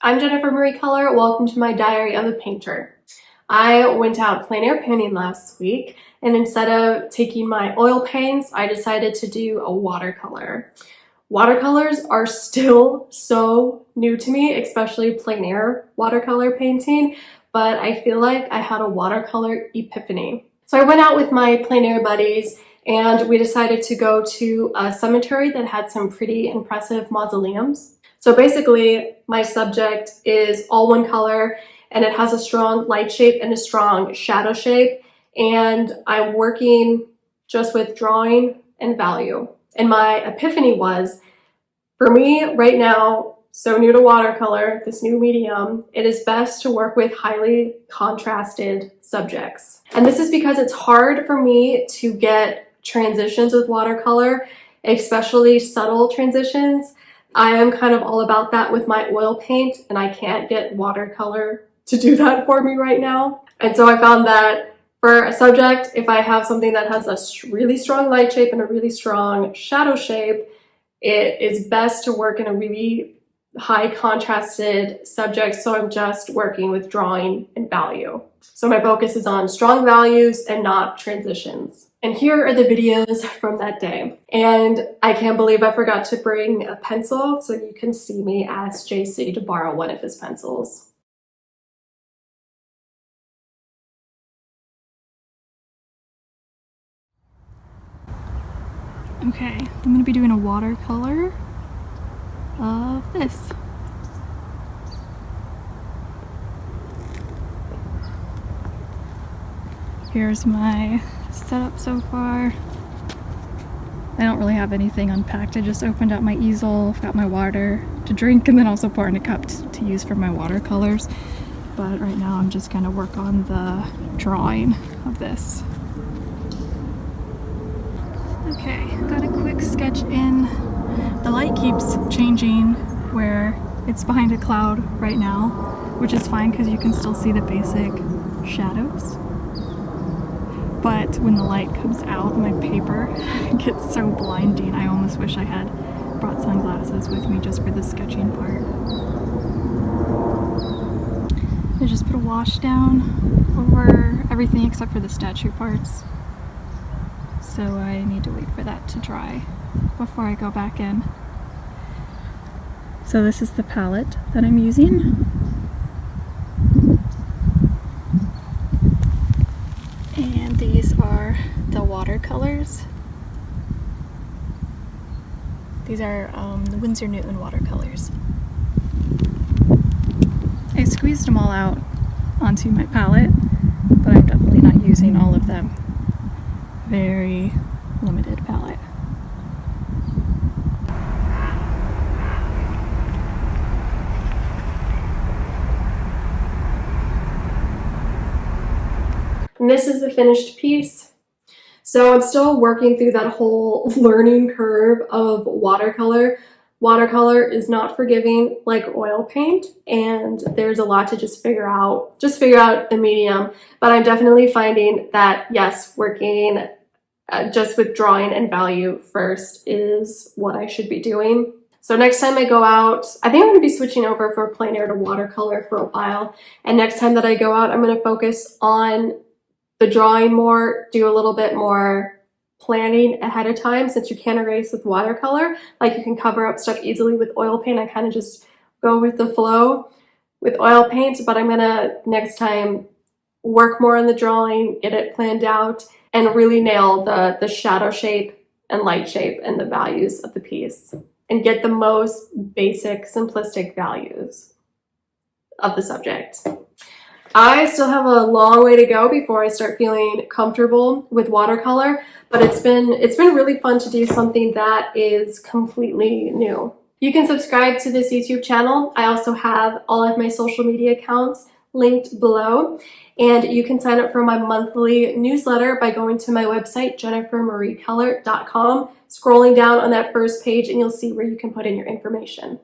I'm Jennifer Marie Keller. Welcome to my Diary of a Painter. I went out plein air painting last week, and instead of taking my oil paints, I decided to do a watercolor. Watercolors are still so new to me, especially plein air watercolor painting, but I feel like I had a watercolor epiphany. So I went out with my plein air buddies and we decided to go to a cemetery that had some pretty impressive mausoleums. So basically, my subject is all one color and it has a strong light shape and a strong shadow shape. And I'm working just with drawing and value. And my epiphany was, for me right now, so new to watercolor, this new medium, it is best to work with highly contrasted subjects. And this is because it's hard for me to get transitions with watercolor, especially subtle transitions. I am kind of all about that with my oil paint, and I can't get watercolor to do that for me right now. And so I found that for a subject, if I have something that has a really strong light shape and a really strong shadow shape, it is best to work in a really high contrasted subject, so I'm just working with drawing and value. So my focus is on strong values and not transitions. And here are the videos from that day. And I can't believe I forgot to bring a pencil, so you can see me ask JC to borrow one of his pencils. Okay, I'm going to be doing a watercolor of this. Here's my setup so far. I don't really have anything unpacked. I just opened up my easel, got my water to drink, and then also pour in a cup to use for my watercolors. But right now I'm just going to work on the drawing of this. Okay, got a quick sketch in. The light keeps changing where it's behind a cloud right now, which is fine because you can still see the basic shadows. But when the light comes out, my paper gets so blinding. I almost wish I had brought sunglasses with me just for the sketching part. I just put a wash down over everything except for the statue parts. So I need to wait for that to dry before I go back in. So this is the palette that I'm using. And these are the watercolors. These are the Winsor Newton watercolors. I squeezed them all out onto my palette, but I'm definitely not using all of them. Very limited palette. And this is the finished piece. So I'm still working through that whole learning curve of watercolor. Watercolor is not forgiving like oil paint, and there's a lot to just figure out the medium. But I'm definitely finding that, yes, working just with drawing and value first is what I should be doing. So next time I go out, I think I'm going to be switching over from plein air to watercolor for a while. And next time that I go out, I'm going to focus on the drawing more, do a little bit more planning ahead of time, since you can't erase with watercolor. Like, you can cover up stuff easily with oil paint. I kind of just go with the flow with oil paint, but I'm going to next time work more on the drawing, get it planned out, and really nail the shadow shape and light shape and the values of the piece, and get the most basic, simplistic values of the subject. I still have a long way to go before I start feeling comfortable with watercolor, but it's been really fun to do something that is completely new. You can subscribe to this YouTube channel. I also have all of my social media accounts linked below, and you can sign up for my monthly newsletter by going to my website, jennifermariekeller.com, scrolling down on that first page, and you'll see where you can put in your information.